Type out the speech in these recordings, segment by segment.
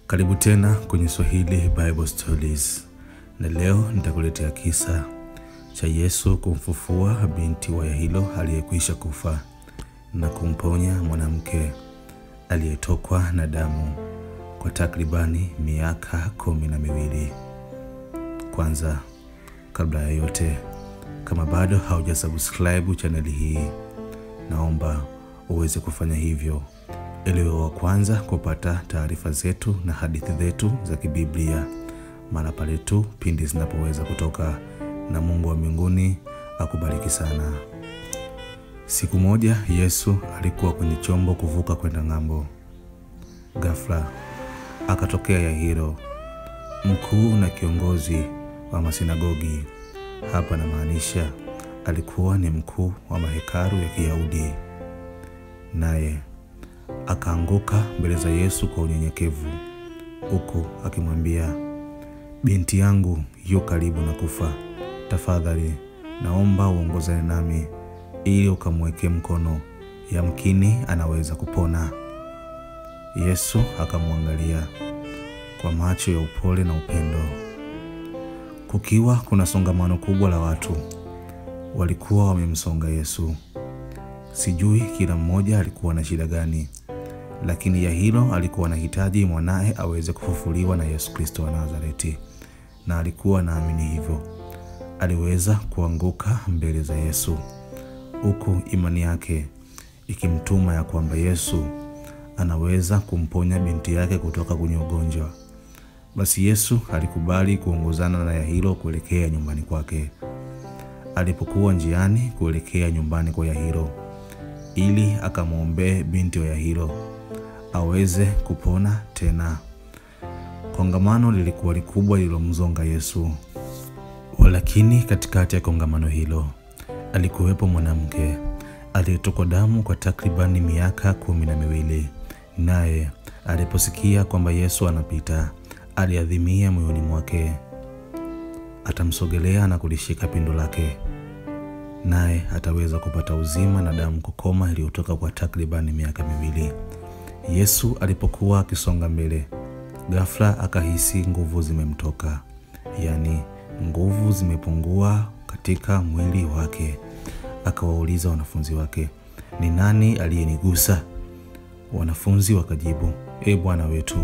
Karibu tena kwenye Swahili Bible Stories. Na leo nitakuletea kisa cha Yesu kumfufua binti wa Yairo aliyekwisha kufa na kumponya mwanamke aliyetokwa na damu kwa takribani miaka 12. Kwanza, kabla ya yote, kama bado haujasubscribe channel hii, naomba uweze kufanya hivyo ili uwe wa kwanza kupata taarifa zetu na hadithi zetu za kibiblia mara pale tu pindi zinapoweza kutoka, na Mungu wa mbinguni akubariki sana. Siku moja Yesu alikuwa kwenye chombo kuvuka kwenda ng'ambo. Ghafla akatokea Yairo, mkuu na kiongozi wa masinagogi. Hapa namaanisha alikuwa ni mkuu wa mahekalu ya Kiyahudi. Naye akaanguka mbele za Yesu kwa unyenyekevu, huku akimwambia, binti yangu yu karibu na kufa. Tafadhali naomba uongozane nami ili ukamwekee mkono, yamkini anaweza kupona. Yesu akamwangalia kwa macho ya upole na upendo. Kukiwa kuna songamano kubwa la watu, walikuwa wamemsonga Yesu. Sijui kila mmoja alikuwa na shida gani, lakini Yairo alikuwa anahitaji mwanae aweze kufufuliwa na Yesu Kristo wa Nazareti, na alikuwa naamini hivyo. Aliweza kuanguka mbele za Yesu, huku imani yake ikimtuma ya kwamba Yesu anaweza kumponya binti yake kutoka kwenye ugonjwa. Basi Yesu alikubali kuongozana na Yairo kuelekea nyumbani kwake. Alipokuwa njiani kuelekea nyumbani kwa Yairo ili akamwombee binti wa Yairo aweze kupona tena, kongamano lilikuwa likubwa lililomzonga Yesu. Walakini katikati ya kongamano hilo alikuwepo mwanamke aliyetokwa damu kwa takribani miaka 12. Naye aliposikia kwamba Yesu anapita, aliadhimia moyoni mwake atamsogelea na kulishika pindo lake, naye ataweza kupata uzima na damu kukoma iliyotoka kwa takribani miaka 2. Yesu alipokuwa akisonga mbele, ghafla akahisi nguvu zimemtoka, yani nguvu zimepungua katika mwili wake. Akawauliza wanafunzi wake, ni nani aliyenigusa? Wanafunzi wakajibu, Bwana wetu.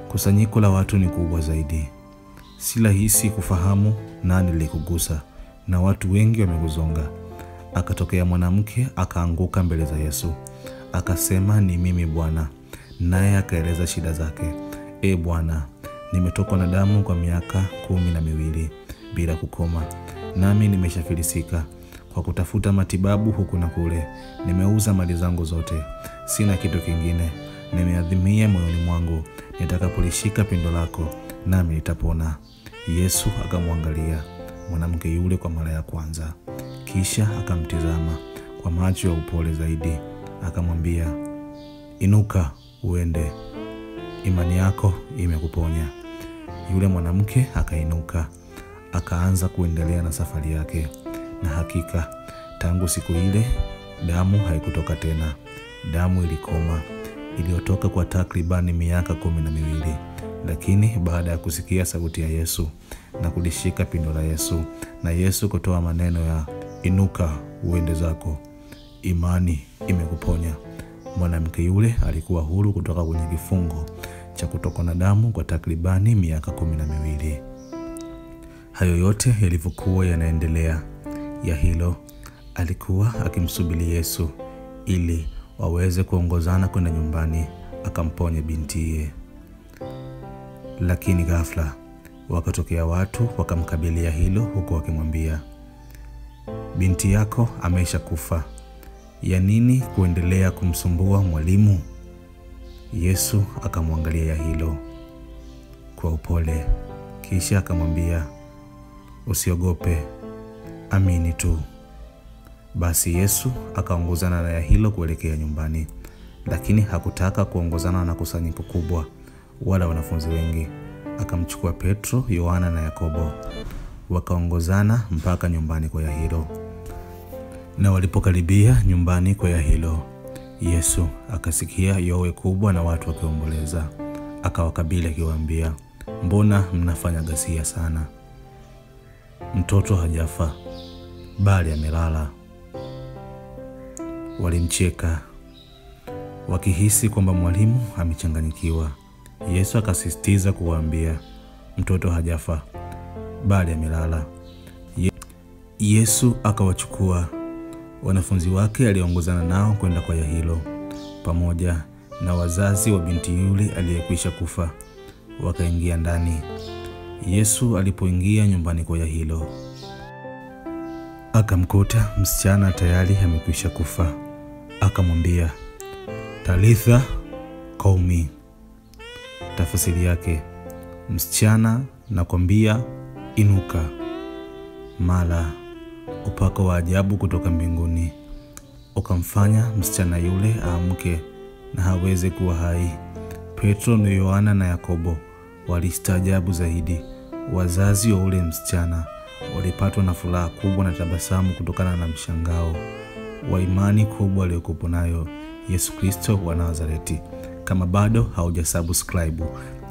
Kusanyiko la watu ni kubwa zaidi, si rahisi kufahamu nani alikugusa, na watu wengi wamekuzonga. Akatokea mwanamke akaanguka mbele za Yesu, akasema, ni mimi Bwana. Naye akaeleza shida zake. Bwana, nimetokwa na damu kwa miaka 12 bila kukoma, nami nimeshafilisika kwa kutafuta matibabu huku na kule. Nimeuza mali zangu zote, sina kitu kingine. Nimeadhimia moyoni mwangu, nitakapolishika pindo lako nami nitapona. Yesu akamwangalia mwanamke yule kwa mara ya kwanza, kisha akamtizama kwa macho ya upole zaidi, akamwambia, inuka uende, imani yako imekuponya. Yule mwanamke akainuka, akaanza kuendelea na safari yake. Na hakika tangu siku ile damu haikutoka tena. Damu ilikoma, iliyotoka kwa takribani miaka 12. Lakini baada ya kusikia sauti ya Yesu na kulishika pindo la Yesu, na Yesu kutoa maneno ya inuka uende zako, imani imekuponya, mwanamke yule alikuwa huru kutoka kwenye kifungo cha kutokwa na damu kwa takribani miaka 12. Hayo yote yalivyokuwa yanaendelea, Yairo alikuwa akimsubiri Yesu ili waweze kuongozana kwenda nyumbani akamponye bintiye. Lakini ghafla wakatokea watu wakamkabilia hilo, huku wakimwambia, binti yako amesha kufa, ya nini kuendelea kumsumbua mwalimu? Yesu akamwangalia Yairo kwa upole, kisha akamwambia, usiogope, amini tu. Basi Yesu akaongozana na Yairo kuelekea nyumbani, lakini hakutaka kuongozana na kusanyiko kubwa wala wanafunzi wengi. Akamchukua Petro, Yohana na Yakobo, wakaongozana mpaka nyumbani kwa Yairo. Na walipokaribia nyumbani kwa Yairo, Yesu akasikia yowe kubwa na watu wakiomboleza. Akawakabili akiwaambia, mbona mnafanya ghasia sana? Mtoto hajafa, bali amelala. Walimcheka wakihisi kwamba mwalimu amechanganyikiwa. Yesu akasisitiza kuwaambia, mtoto hajafa, bali amelala. Yesu akawachukua wanafunzi wake aliongozana nao kwenda kwa Yairo, pamoja na wazazi wa binti yule aliyekwisha kufa. Wakaingia ndani. Yesu alipoingia nyumbani kwa Yairo, akamkuta msichana tayari amekwisha kufa. Akamwambia, Talitha koumi. Tafsiri yake, msichana nakwambia inuka. Mara upako wa ajabu kutoka mbinguni ukamfanya msichana yule aamke na haweze kuwa hai. Petro na Yohana na Yakobo walistaajabu zaidi. Wazazi wa ule msichana walipatwa na furaha kubwa na tabasamu kutokana na mshangao wa imani kubwa aliyokuwa nayo Yesu Kristo wa Nazareti. Kama bado haujasubscribe,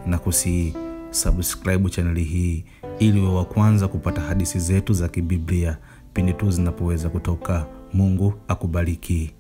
na kusihi subscribe channel hii ili uwe wa kwanza kupata hadithi zetu za kibiblia pindi tu zinapoweza kutoka. Mungu akubariki.